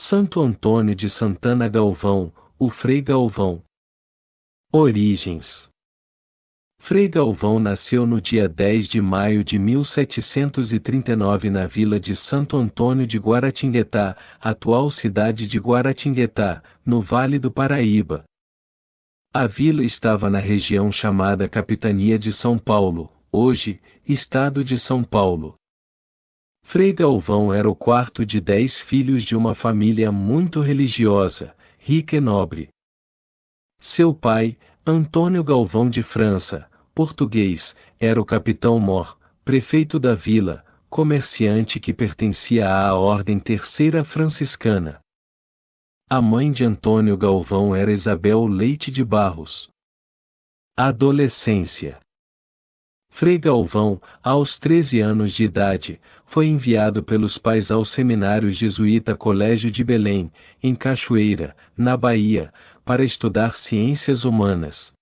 Santo Antônio de Santana Galvão, o Frei Galvão. Origens. Frei Galvão nasceu no dia 10 de maio de 1739 na vila de Santo Antônio de Guaratinguetá, atual cidade de Guaratinguetá, no Vale do Paraíba. A vila estava na região chamada Capitania de São Paulo, hoje, Estado de São Paulo. Frei Galvão era o quarto de 10 filhos de uma família muito religiosa, rica e nobre. Seu pai, Antônio Galvão de França, português, era o capitão-mor, prefeito da vila, comerciante que pertencia à Ordem Terceira Franciscana. A mãe de Antônio Galvão era Isabel Leite de Barros. Adolescência. Frei Galvão, aos 13 anos de idade, foi enviado pelos pais ao seminário jesuíta Colégio de Belém, em Cachoeira, na Bahia, para estudar ciências humanas.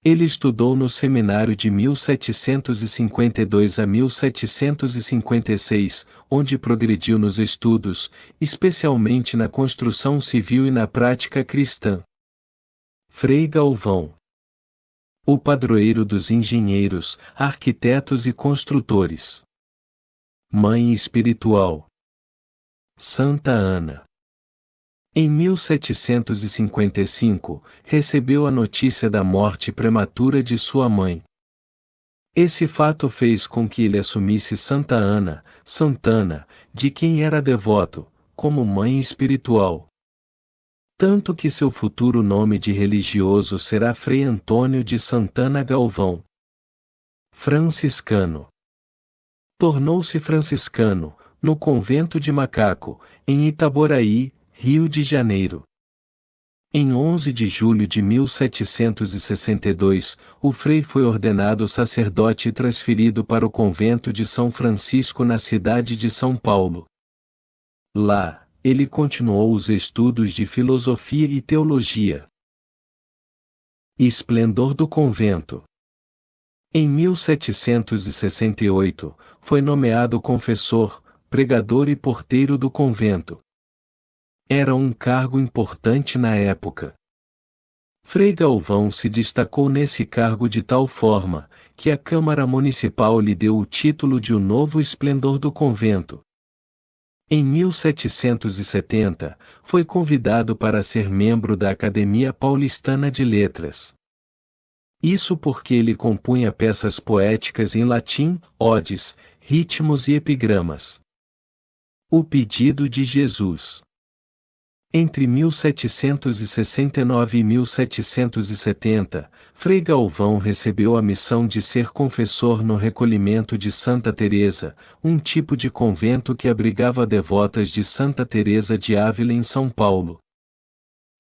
Ele estudou no seminário de 1752 a 1756, onde progrediu nos estudos, especialmente na construção civil e na prática cristã. Frei Galvão, o padroeiro dos engenheiros, arquitetos e construtores. Mãe espiritual. Santa Ana. Em 1755, recebeu a notícia da morte prematura de sua mãe. Esse fato fez com que ele assumisse Santa Ana, Santana, de quem era devoto, como mãe espiritual. Tanto que seu futuro nome de religioso será Frei Antônio de Santana Galvão. Franciscano. Tornou-se franciscano, no convento de Macaco, em Itaboraí, Rio de Janeiro. Em 11 de julho de 1762, o frei foi ordenado sacerdote e transferido para o convento de São Francisco na cidade de São Paulo. Lá, ele continuou os estudos de filosofia e teologia. Esplendor do convento. Em 1768, foi nomeado confessor, pregador e porteiro do convento. Era um cargo importante na época. Frei Galvão se destacou nesse cargo de tal forma, que a Câmara Municipal lhe deu o título de o novo esplendor do convento. Em 1770, foi convidado para ser membro da Academia Paulistana de Letras. Isso porque ele compunha peças poéticas em latim, odes, ritmos e epigramas. O pedido de Jesus. Entre 1769 e 1770, Frei Galvão recebeu a missão de ser confessor no recolhimento de Santa Teresa, um tipo de convento que abrigava devotas de Santa Teresa de Ávila em São Paulo.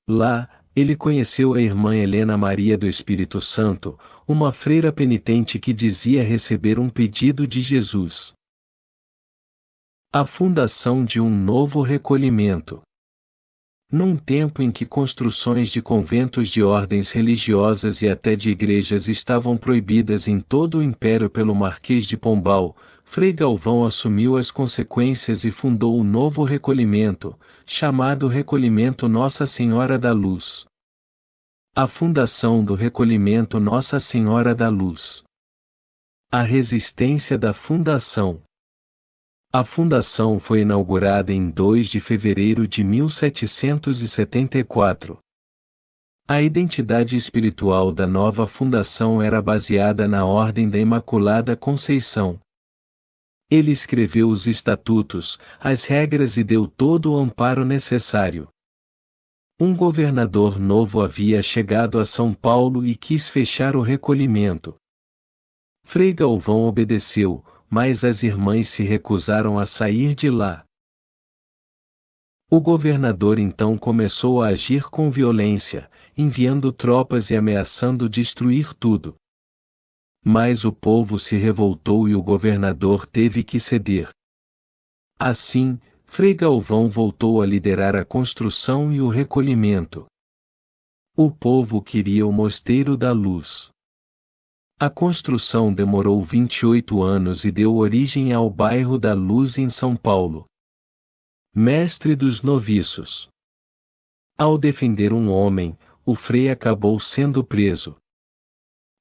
Lá, ele conheceu a irmã Helena Maria do Espírito Santo, uma freira penitente que dizia receber um pedido de Jesus. A fundação de um novo recolhimento. Num tempo em que construções de conventos de ordens religiosas e até de igrejas estavam proibidas em todo o império pelo Marquês de Pombal, Frei Galvão assumiu as consequências e fundou um novo recolhimento, chamado Recolhimento Nossa Senhora da Luz. A fundação do Recolhimento Nossa Senhora da Luz. A resistência da fundação. A fundação foi inaugurada em 2 de fevereiro de 1774. A identidade espiritual da nova fundação era baseada na Ordem da Imaculada Conceição. Ele escreveu os estatutos, as regras e deu todo o amparo necessário. Um governador novo havia chegado a São Paulo e quis fechar o recolhimento. Frei Galvão obedeceu, mas as irmãs se recusaram a sair de lá. O governador então começou a agir com violência, enviando tropas e ameaçando destruir tudo. Mas o povo se revoltou e o governador teve que ceder. Assim, Frei Galvão voltou a liderar a construção e o recolhimento. O povo queria o Mosteiro da Luz. A construção demorou 28 anos e deu origem ao bairro da Luz em São Paulo. Mestre dos noviços. Ao defender um homem, o Frei acabou sendo preso.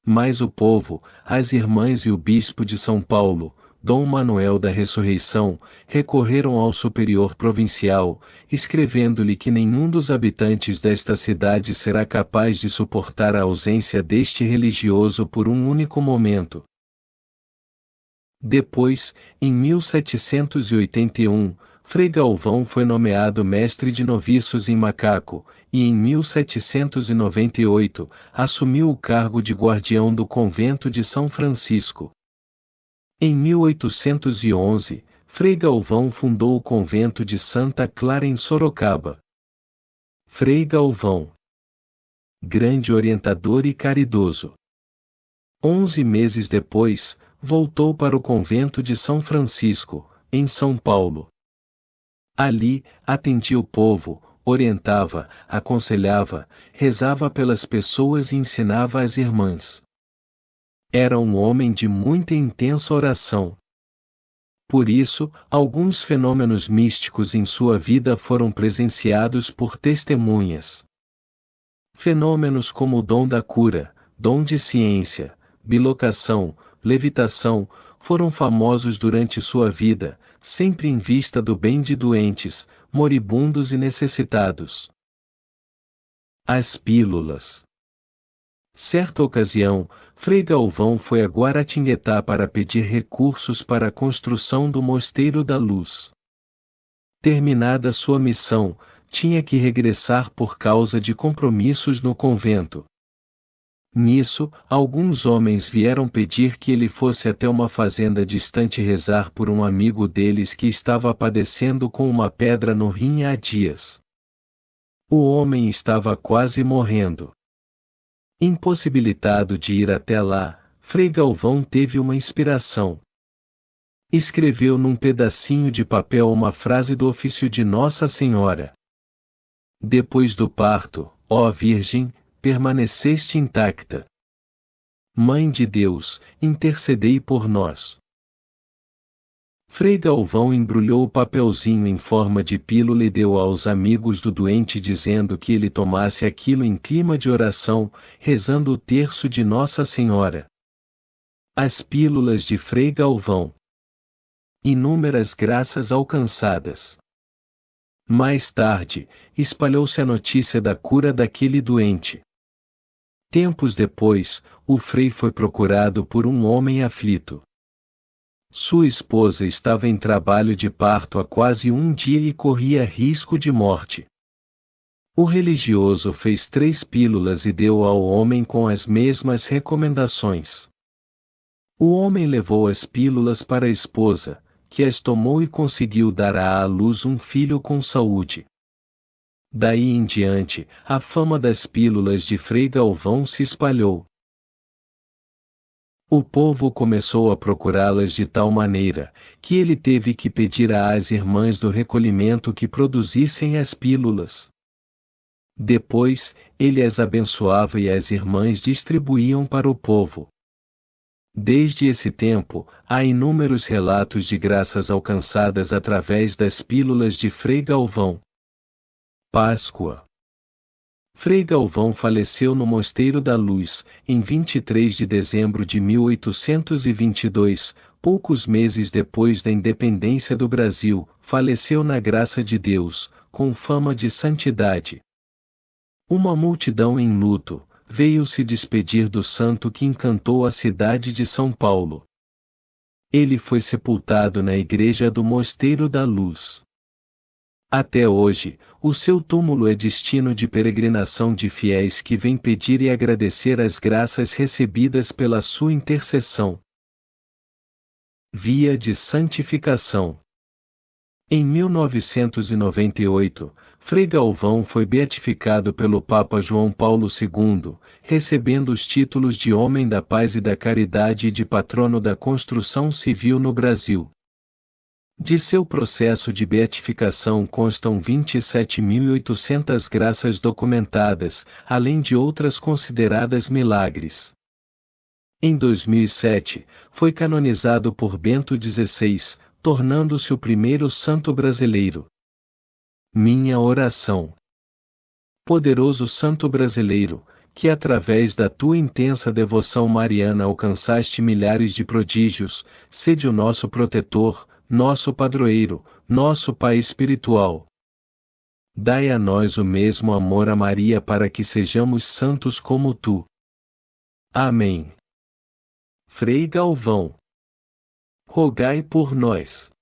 Mas o povo, as irmãs e o bispo de São Paulo, Dom Manuel da Ressurreição, recorreram ao superior provincial, escrevendo-lhe que nenhum dos habitantes desta cidade será capaz de suportar a ausência deste religioso por um único momento. Depois, em 1781, Frei Galvão foi nomeado mestre de noviços em Macaco, e em 1798, assumiu o cargo de guardião do convento de São Francisco. Em 1811, Frei Galvão fundou o convento de Santa Clara em Sorocaba. Frei Galvão, grande orientador e caridoso. 11 meses depois, voltou para o convento de São Francisco, em São Paulo. Ali, atendia o povo, orientava, aconselhava, rezava pelas pessoas e ensinava às irmãs. Era um homem de muita e intensa oração. Por isso, alguns fenômenos místicos em sua vida foram presenciados por testemunhas. Fenômenos como o dom da cura, dom de ciência, bilocação, levitação, foram famosos durante sua vida, sempre em vista do bem de doentes, moribundos e necessitados. As pílulas. Certa ocasião, Frei Galvão foi a Guaratinguetá para pedir recursos para a construção do Mosteiro da Luz. Terminada sua missão, tinha que regressar por causa de compromissos no convento. Nisso, alguns homens vieram pedir que ele fosse até uma fazenda distante rezar por um amigo deles que estava padecendo com uma pedra no rim há dias. O homem estava quase morrendo. Impossibilitado de ir até lá, Frei Galvão teve uma inspiração. Escreveu num pedacinho de papel uma frase do ofício de Nossa Senhora. Depois do parto, ó Virgem, permaneceste intacta. Mãe de Deus, intercedei por nós. Frei Galvão embrulhou o papelzinho em forma de pílula e deu aos amigos do doente dizendo que ele tomasse aquilo em clima de oração, rezando o terço de Nossa Senhora. As pílulas de Frei Galvão. Inúmeras graças alcançadas. Mais tarde, espalhou-se a notícia da cura daquele doente. Tempos depois, o Frei foi procurado por um homem aflito. Sua esposa estava em trabalho de parto há quase um dia e corria risco de morte. O religioso fez 3 pílulas e deu ao homem com as mesmas recomendações. O homem levou as pílulas para a esposa, que as tomou e conseguiu dar à luz um filho com saúde. Daí em diante, a fama das pílulas de Frei Galvão se espalhou. O povo começou a procurá-las de tal maneira, que ele teve que pedir às irmãs do recolhimento que produzissem as pílulas. Depois, ele as abençoava e as irmãs distribuíam para o povo. Desde esse tempo, há inúmeros relatos de graças alcançadas através das pílulas de Frei Galvão. Páscoa. Frei Galvão faleceu no Mosteiro da Luz, em 23 de dezembro de 1822, poucos meses depois da independência do Brasil, faleceu na graça de Deus, com fama de santidade. Uma multidão em luto veio se despedir do santo que encantou a cidade de São Paulo. Ele foi sepultado na igreja do Mosteiro da Luz. Até hoje, o seu túmulo é destino de peregrinação de fiéis que vêm pedir e agradecer as graças recebidas pela sua intercessão. Via de santificação. Em 1998, Frei Galvão foi beatificado pelo Papa João Paulo II, recebendo os títulos de Homem da Paz e da Caridade e de Patrono da Construção Civil no Brasil. De seu processo de beatificação constam 27.800 graças documentadas, além de outras consideradas milagres. Em 2007, foi canonizado por Bento XVI, tornando-se o primeiro santo brasileiro. Minha oração. Poderoso Santo Brasileiro, que através da tua intensa devoção mariana alcançaste milhares de prodígios, sede o nosso protetor, nosso padroeiro, nosso Pai espiritual. Dai a nós o mesmo amor a Maria para que sejamos santos como tu. Amém. Frei Galvão, rogai por nós.